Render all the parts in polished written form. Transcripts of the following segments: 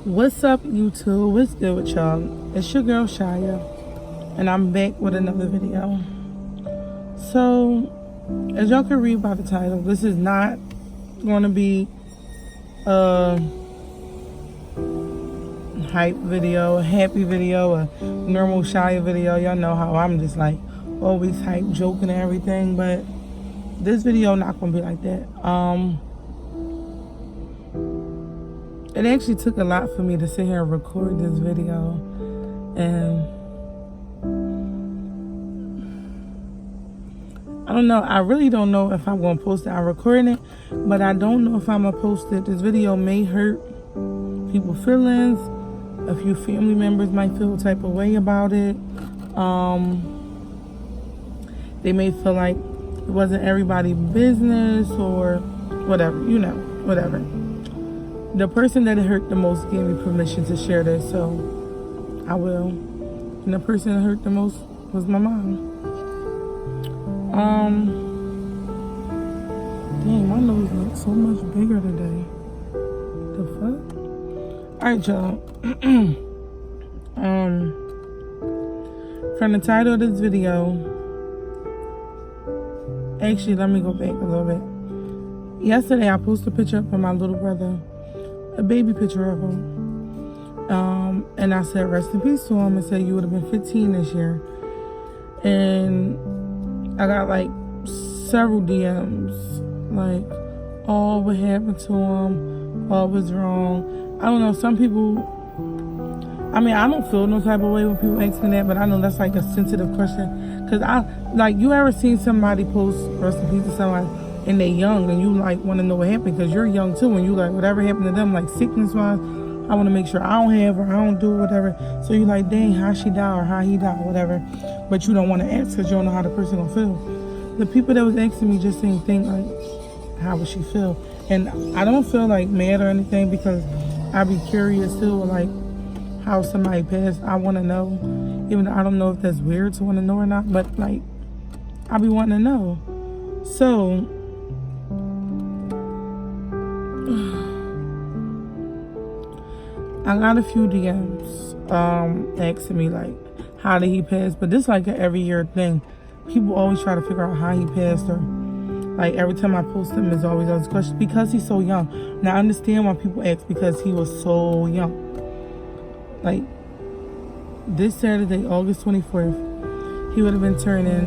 What's up, YouTube? What's good with y'all? It's your girl Shiya, and I'm back with another video. So, as y'all can read by the title, this is not going to be a hype video, a happy video, a normal Shiya video. Y'all know how I'm just like always hype, joking and everything, but this video not going to be like that. It actually took a lot for me to sit here and record this video, and I don't know, I really don't know if I'm going to post it. I'm recording it, but I don't know if I'm going to post it. This video may hurt people's feelings. A few family members might feel a type of way about it. They may feel like it wasn't everybody's business or whatever, you know, whatever. The person that it hurt the most gave me permission to share this, so I will. And the person that hurt the most was my mom. Dang, my nose looks so much bigger today. The fuck? Alright, y'all. From the title of this video, actually, let me go back a little bit. Yesterday, I posted a picture of my little brother. A baby picture of him, and I said rest in peace to him, and said you would have been 15 this year. And I got like several DMs like, oh, what happened to him, oh, what's wrong. I don't know, some people, I mean, I don't feel no type of way when people ask me that, but I know that's like a sensitive question, because you ever seen somebody post rest in peace to somebody and they young, and you like want to know what happened, because you're young too, and you like whatever happened to them, like sickness wise, I want to make sure I don't have or I don't do whatever. So you like, dang, how she died or how he died or whatever, but you don't want to ask because you don't know how the person gonna feel. The people that was asking me just didn't think like, how would she feel? And I don't feel like mad or anything, because I be curious still, like how somebody passed. I want to know, even though I don't know if that's weird to want to know or not, but like I be wanting to know. So I got a few DMs asking me like, how did he pass? But this like an every year thing. People always try to figure out how he passed, or like every time I post him, there's always those questions because he's so young. Now I understand why people ask, because he was so young. Like this Saturday, August 24th, he would have been turning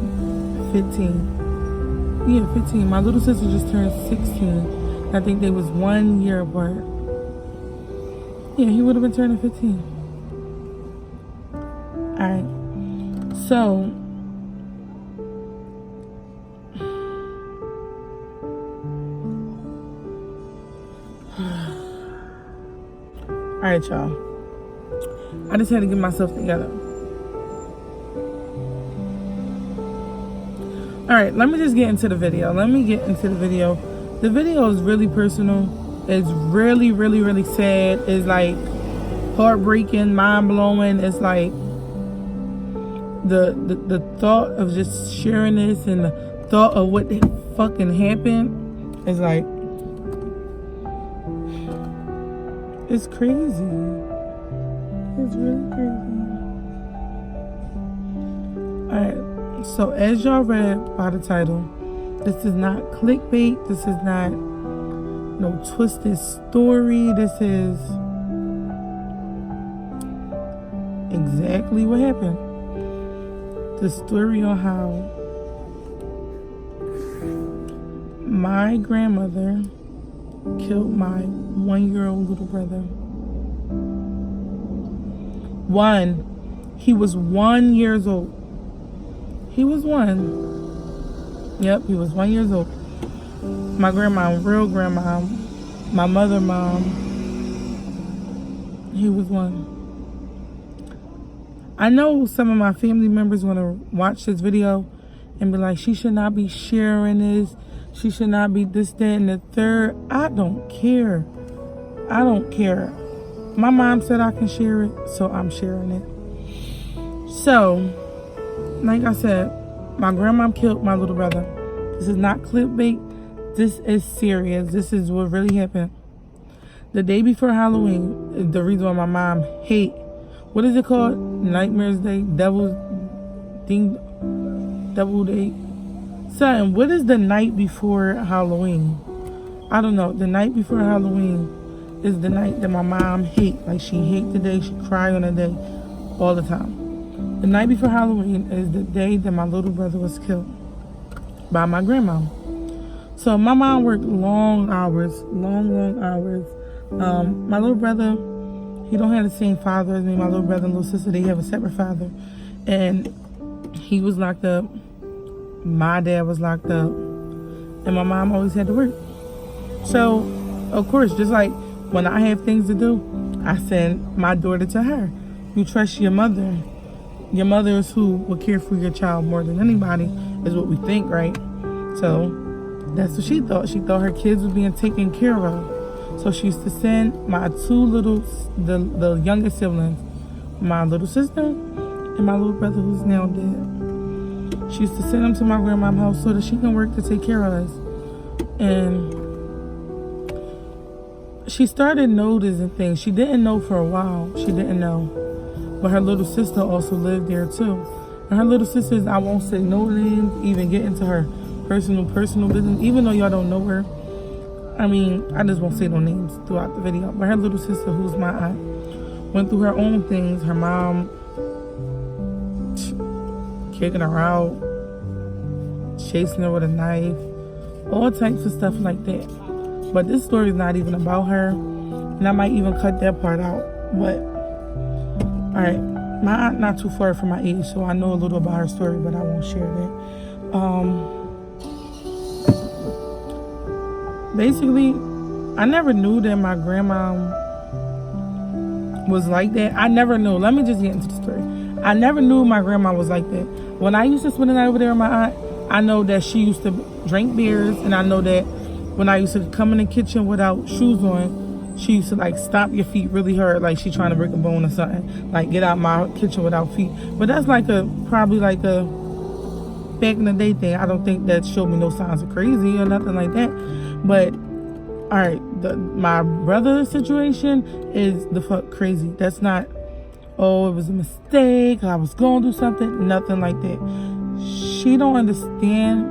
15. Yeah, 15. My little sister just turned 16. I think they was 1 year apart. Yeah, he would have been turning 15. Alright. So, alright, y'all. I just had to get myself together. Alright, let me just get into the video. The video is really personal. It's really, really, really sad. It's like heartbreaking, mind-blowing. It's like the thought of just sharing this and the thought of what fucking happened is like, it's crazy. It's really crazy. Alright, so as y'all read by the title, this is not clickbait. This is not no twisted story. This is exactly what happened. The story on how my grandmother killed my 1-year-old little brother. He was 1 year old. He was 1. Yep, he was 1 year old. My grandma, real grandma, my mother, mom, he was 1. I know some of my family members want to watch this video and be like, she should not be sharing this. She should not be this, that, and the third. I don't care. I don't care. My mom said I can share it, so I'm sharing it. So, like I said, my grandma killed my little brother. This is not clickbait. This is serious. This is what really happened. the day before Halloween is the reason why my mom hate, what is it called? Nightmares Day? Devil Day? Something. What is the night before Halloween? I don't know. The night before Halloween is the night that my mom hate. Like, she hate the day. She cry on the day all the time. The night before Halloween is the day that my little brother was killed by my grandmom. So my mom worked long hours. My little brother, he don't have the same father as me. My little brother and little sister, they have a separate father. And he was locked up. My dad was locked up. And my mom always had to work. So, of course, just like when I have things to do, I send my daughter to her. You trust your mother. Your mother is who will care for your child more than anybody, is what we think, right? So that's what she thought. She thought her kids were being taken care of. So she used to send my the youngest siblings, my little sister and my little brother who's now dead. She used to send them to my grandma's house so that she can work to take care of us. And she started noticing things. She didn't know for a while. She didn't know. But her little sister also lived there too. And her little sisters, I won't say no names, even get into her personal business, even though y'all don't know her. I mean, I just won't say no names throughout the video. But her little sister, who's my aunt, went through her own things. Her mom kicking her out, chasing her with a knife, all types of stuff like that. But this story is not even about her, and I might even cut that part out. But alright, my aunt not too far from my age, so I know a little about her story, but I won't share that. Basically, I never knew that my grandma was like that. I never knew. Let me just get into the story. I never knew my grandma was like that. When I used to spend the night over there with my aunt, I know that she used to drink beers, and I know that when I used to come in the kitchen without shoes on, she used to like stop your feet really hard, like she trying to break a bone or something. Like, get out my kitchen without feet. But that's like probably like a back in the day thing. I don't think that showed me no signs of crazy or nothing like that. But all right, my brother's situation is the fuck crazy. That's not, oh, it was a mistake, I was going to do something. Nothing like that. She don't understand.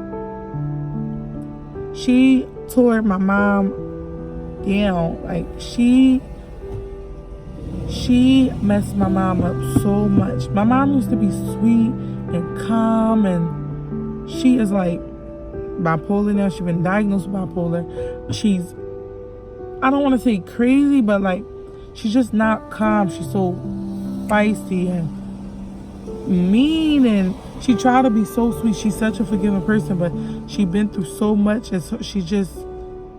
She tore my mom down. Like, she messed my mom up so much. My mom used to be sweet and calm, and she is like bipolar now. She's been diagnosed with bipolar. She's, I don't want to say crazy, but like, she's just not calm. She's so feisty and mean, and she tried to be so sweet. She's such a forgiving person, but she been through so much, and so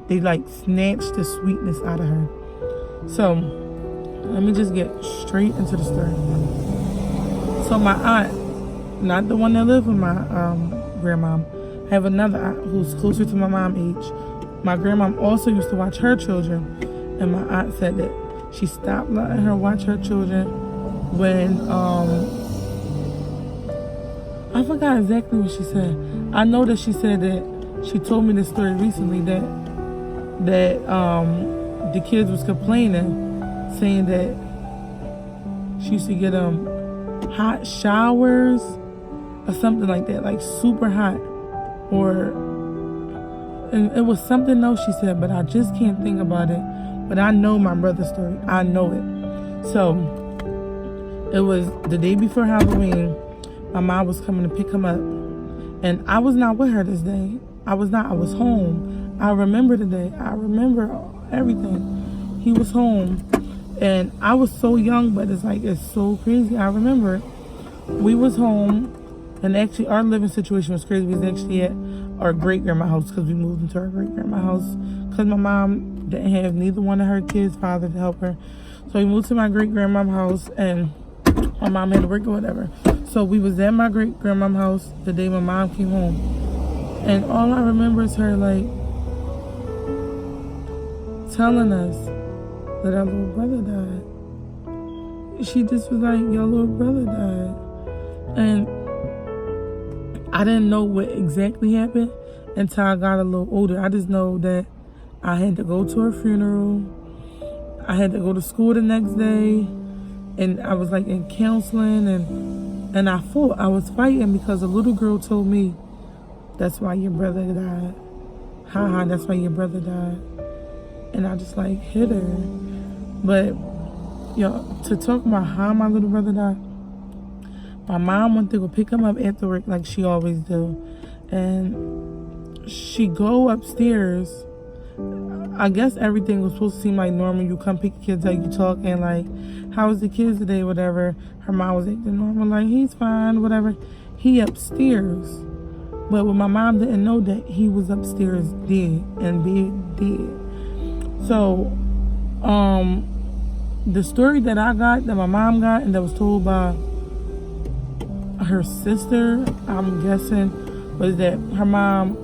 they like snatched the sweetness out of her. So let me just get straight into the story. So my aunt, not the one that lived with my grandmom, I have another aunt who's closer to my mom's age. My grandmom also used to watch her children, and my aunt said that she stopped letting her watch her children when I forgot exactly what she said. I know that she said that, she told me this story recently, that the kids was complaining, saying that she used to get hot showers or something like that, like super hot, and it was something else she said, but I just can't think about it. But I know my brother's story. I know it. So it was the day before Halloween. My mom was coming to pick him up, and I was not with her this day. I was home. I remember the day. I remember everything. He was home, and I was so young, but it's so crazy. I remember we was home, and actually our living situation was crazy. We was actually at our great-grandma's house, because we moved into our great-grandma's house because my mom didn't have neither one of her kids' father to help her. So we moved to my great-grandma's house, and my mom had to work or whatever. So we was at my great-grandma's house the day my mom came home. And all I remember is her, like, telling us that our little brother died. She just was like, your little brother died. And I didn't know what exactly happened until I got a little older. I just know that I had to go to her funeral. I had to go to school the next day, and I was like in counseling, and I fought. I was fighting because a little girl told me, "That's why your brother died." Haha, that's why your brother died. And I just like hit her. But to talk about how my little brother died, my mom went to go pick him up after work like she always do, and she go upstairs. I guess everything was supposed to seem like normal. You come pick your kids up, you talk, and like, how was the kids today, whatever. Her mom was acting normal, like, he's fine, whatever. He upstairs. But what my mom didn't know, that he was upstairs dead, and big dead. So, the story that I got, that my mom got, and that was told by her sister, I'm guessing, was that her mom,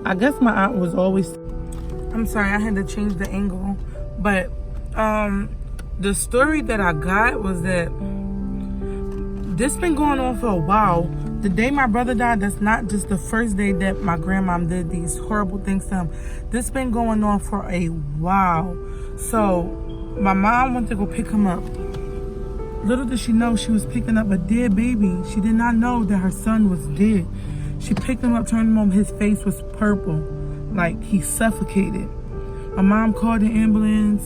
I guess my aunt was always, I'm sorry, I had to change the angle, but the story that I got was that this been going on for a while. The day my brother died, that's not just the first day that my grandmom did these horrible things to him. This been going on for a while. So my mom went to go pick him up. Little did she know she was picking up a dead baby. She did not know that her son was dead. She picked him up, turned him on. His face was purple, like he suffocated. My mom called the ambulance,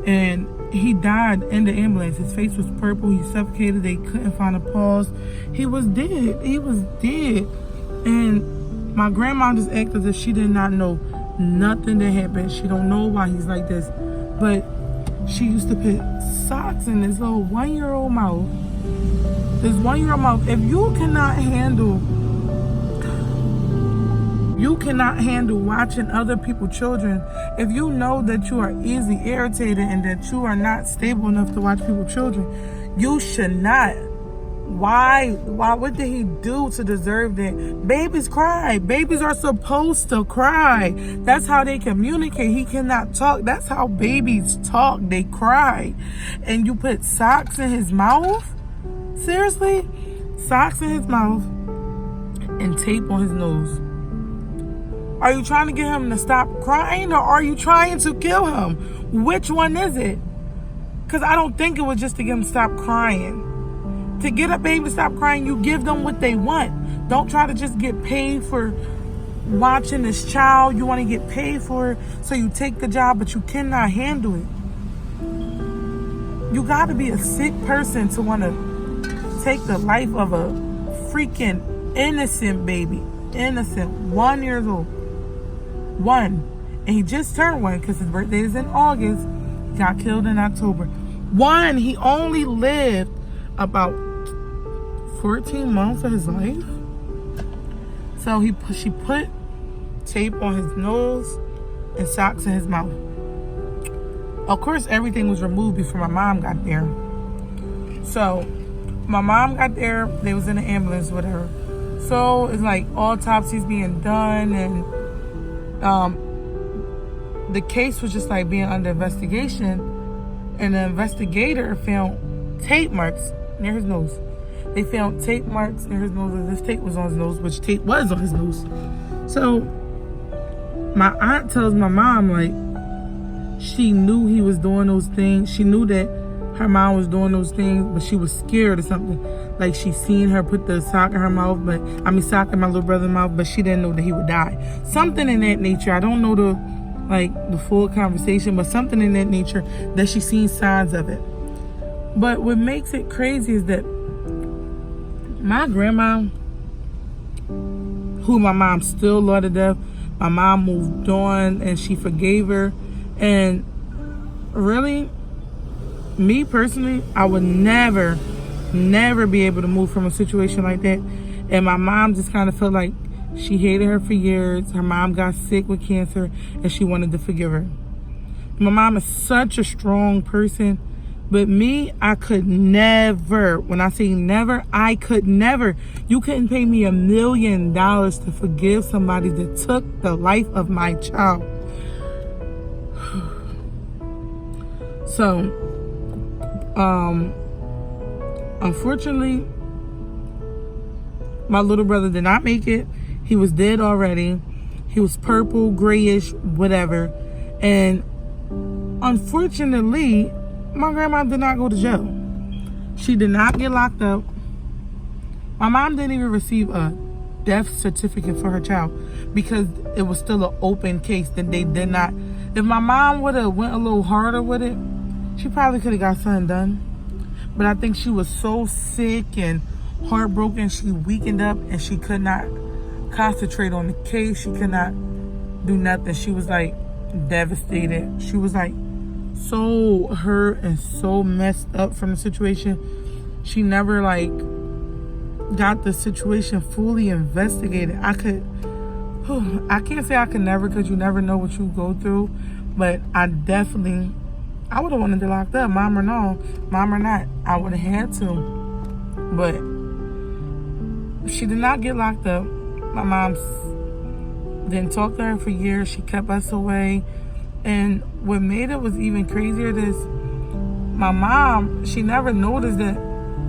and he died in the ambulance. His face was purple. He suffocated. They couldn't find a pulse. He was dead. He was dead. And my grandma just acted as if she did not know nothing that happened. She don't know why he's like this. But she used to put socks in this little 1-year-old mouth. This 1-year-old mouth. If you cannot handle watching other people's children, if you know that you are easily irritated and that you are not stable enough to watch people's children, you should not. Why? What did he do to deserve that? Babies cry. Babies are supposed to cry. That's how they communicate. He cannot talk. That's how babies talk. They cry. And you put socks in his mouth? Seriously? Socks in his mouth and tape on his nose. Are you trying to get him to stop crying, or are you trying to kill him? Which one is it? Because I don't think it was just to get him to stop crying. To get a baby to stop crying, you give them what they want. Don't try to just get paid for watching this child. You want to get paid for it, so you take the job, but you cannot handle it. You got to be a sick person to want to take the life of a freaking innocent baby. Innocent. 1 year old. 1. And he just turned 1 because his birthday is in August. He got killed in October. 1. He only lived about 14 months of his life. So she put tape on his nose and socks in his mouth. Of course, everything was removed before my mom got there. So my mom got there. They was in the ambulance with her. So it's like autopsies being done, and the case was just like being under investigation, and the investigator found tape marks near his nose. They found tape marks near his nose, and this tape was on his nose, which tape was on his nose. So my aunt tells my mom, like, she knew he was doing those things. She knew that her mom was doing those things, but she was scared or something. Like, she seen her put the sock in her mouth, sock in my little brother's mouth, but she didn't know that he would die. Something in that nature. I don't know the full conversation, but something in that nature, that she seen signs of it. But what makes it crazy is that my grandma, who my mom still loved to death, my mom moved on and she forgave her. And really, me personally, I would never be able to move from a situation like that. And my mom just kind of felt like she hated her for years. Her mom got sick with cancer and she wanted to forgive her. My mom is such a strong person. But me, I could never. When I say never, I could never. You couldn't pay me $1 million to forgive somebody that took the life of my child. So, unfortunately, my little brother did not make it. He was dead already. He was purple, grayish, whatever. And Unfortunately, my grandma did not go to jail. She did not get locked up. My mom didn't even receive a death certificate for her child because it was still an open case that they did not. If my mom would have went a little harder with it, she probably could have got something done. But I think she was so sick and heartbroken, she weakened up and she could not concentrate on the case. She could not do nothing. She was like devastated. She was like so hurt and so messed up from the situation. She never like got the situation fully investigated. I can't say I could never, because you never know what you go through, but I would have wanted to locked up, mom or not. I would have had to, but she did not get locked up. My mom didn't talk to her for years. She kept us away. And what made it was even crazier is my mom, she never noticed that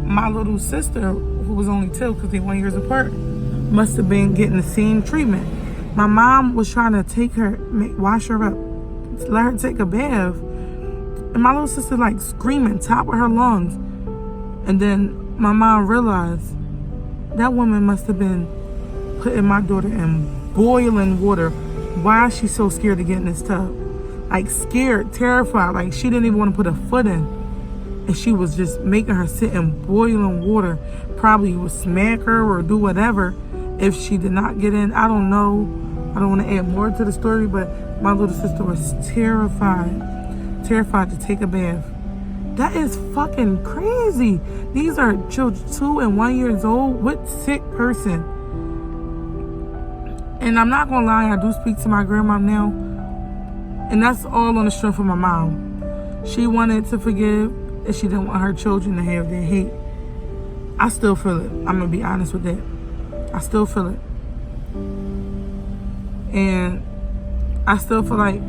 my little sister, who was only 2 because they 1 year apart, must have been getting the same treatment. My mom was trying to take her, wash her up, let her take a bath. And my little sister like screaming top of her lungs. And then my mom realized that woman must have been putting my daughter in boiling water. Why is she so scared to get in this tub? Like scared, terrified, like she didn't even want to put a foot in. And she was just making her sit in boiling water. Probably would smack her or do whatever if she did not get in. I don't know. I don't want to add more to the story, but my little sister was terrified to take a bath. That is fucking crazy. These are children 2 and 1 years old with sick person. And I'm not gonna lie, I do speak to my grandma now, and that's all on the strength of my mom. She wanted to forgive, and she didn't want her children to have their hate. I still feel it. I'm gonna be honest with that. I still feel it. And I still feel like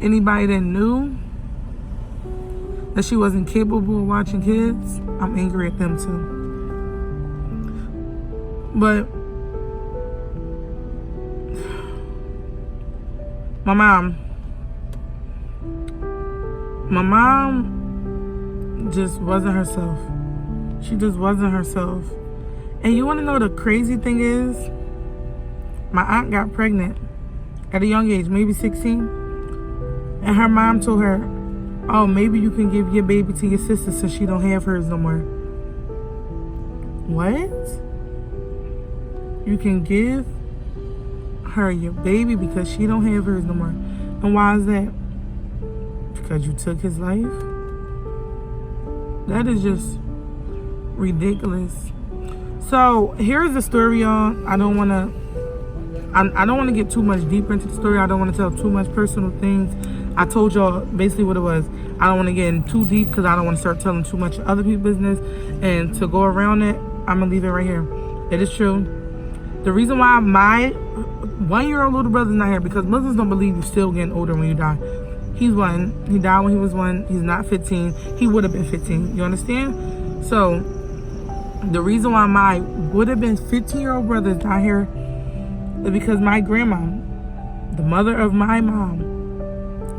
anybody that knew that she wasn't capable of watching kids, I'm angry at them too. But my mom just wasn't herself. She just wasn't herself. And you want to know the crazy thing is, my aunt got pregnant at a young age, maybe 16. And her mom told her, oh, maybe you can give your baby to your sister since she don't have hers no more. What? You can give her your baby because she don't have hers no more. And why is that? Because you took his life? That is just ridiculous. So here's the story, y'all. I don't want to get too much deeper into the story. I don't want to tell too much personal things. I told y'all basically what it was. I don't want to get in too deep because I don't want to start telling too much other people's business. And to go around it, I'm going to leave it right here. It is true. The reason why my 1 year old little brother's not here, because Muslims don't believe you're still getting older when you die. He's 1. He died when he was 1. He's not 15. He would have been 15. You understand? So the reason why my would have been 15-year-old brother is not here is because my grandma, the mother of my mom,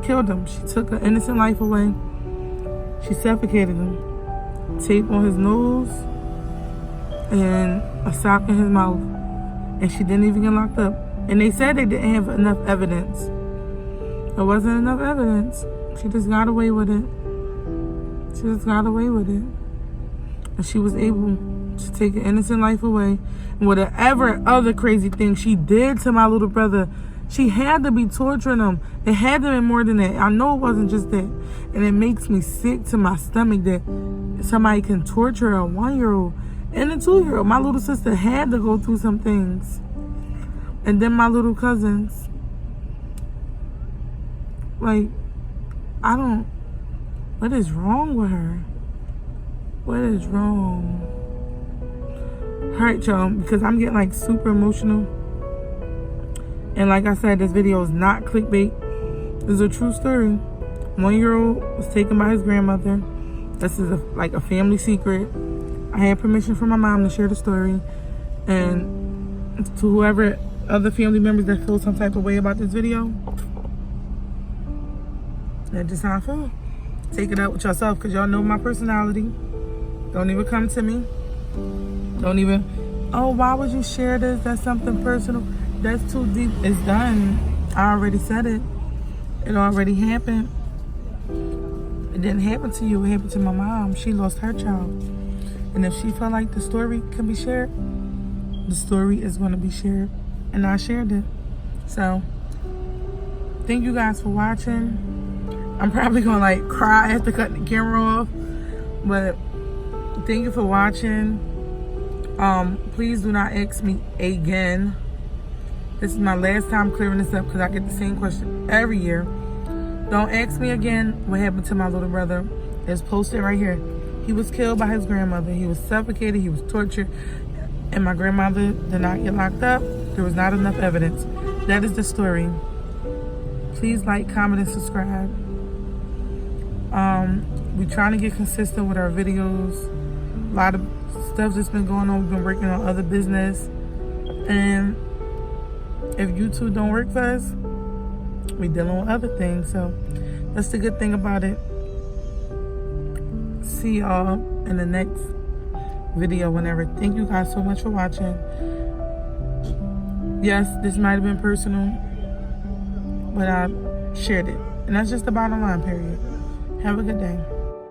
killed him. She took an innocent life away. She suffocated him. Tape on his nose and a sock in his mouth. And she didn't even get locked up. And they said they didn't have enough evidence. There wasn't enough evidence. She just got away with it. And she was able to take an innocent life away. And whatever other crazy thing she did to my little brother, she had to be torturing him. It had to be more than that. I know it wasn't just that. And it makes me sick to my stomach that somebody can torture a 1 year old and a 2 year old. My little sister had to go through some things. And then my little cousins. Like, what is wrong with her? What is wrong? Alright, y'all, because I'm getting like super emotional. And like I said, this video is not clickbait. It's a true story. 1 year old was taken by his grandmother. This is like a family secret. I had permission from my mom to share the story. And to whoever other family members that feel some type of way about this video, That's just how I feel. Take it up with yourself, because y'all know my personality. Don't even come to me. Don't even, oh, why would you share this? That's something personal. That's too deep. It's done. I already said it. It already happened. It didn't happen to you. It happened to my mom. She lost her child. And if she felt like the story can be shared, the story is going to be shared. And I shared it. So, thank you guys for watching. I'm probably going to like cry after cutting the camera off. But thank you for watching. Please do not ask me again. This is my last time clearing this up because I get the same question every year. Don't ask me again what happened to my little brother. It's posted right here. He was killed by his grandmother. He was suffocated. He was tortured. And my grandmother did not get locked up. There was not enough evidence. That is the story. Please like, comment, and subscribe. We're trying to get consistent with our videos. A lot of stuff that's been going on. We've been working on other business. And if YouTube don't work for us, we dealing with other things. So that's the good thing about it. See y'all in the next video whenever. Thank you guys so much for watching. Yes, this might have been personal, but I shared it. And that's just the bottom line, period. Have a good day.